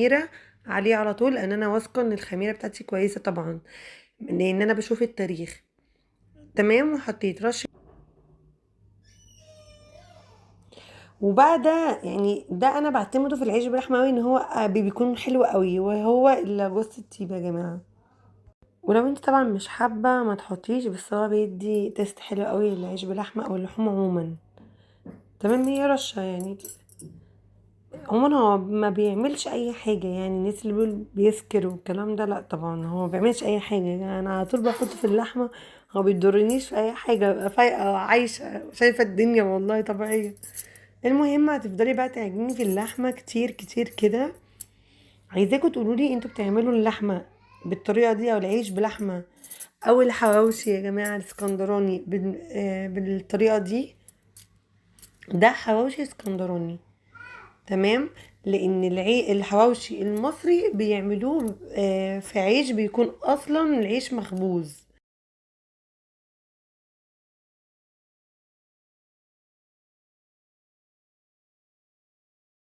خميره عليه على طول، لان انا واثقه ان الخميره بتاعتي كويسه طبعا، لان انا بشوف التاريخ. تمام، وحطيت رشه. وبقى ده يعني ده انا بعتمده في العيش باللحمه قوي، ان هو بيكون حلو قوي، وهو الا جوز الطيب يا جماعه. ولو انت طبعا مش حابه ما تحطيش، بس هو بيدي تيست حلو قوي للعيش باللحمه او اللحوم عموما. تمام، هي رشه يعني. عموما هو ما بيعملش اي حاجه، يعني الناس اللي بيقول بيسكر والكلام ده، لا طبعا هو ما بيعملش اي حاجه، يعني انا على طول بحطه في اللحمه. هو بيضرنيش في اي حاجه، ببقى فايقه عايشه شايفه الدنيا والله طبيعيه. المهم هتفضلي بقى تعجني في اللحمه كتير كتير كده. عايزاكم تقولوا لي انتوا بتعملوا اللحمه بالطريقه دي، او العيش بلحمه، او الحواوشي يا جماعه الاسكندراني بالطريقه دي. ده حواوشي اسكندراني. تمام. لان الحواوشي المصري بيعملوه في عيش بيكون اصلا العيش مخبوز.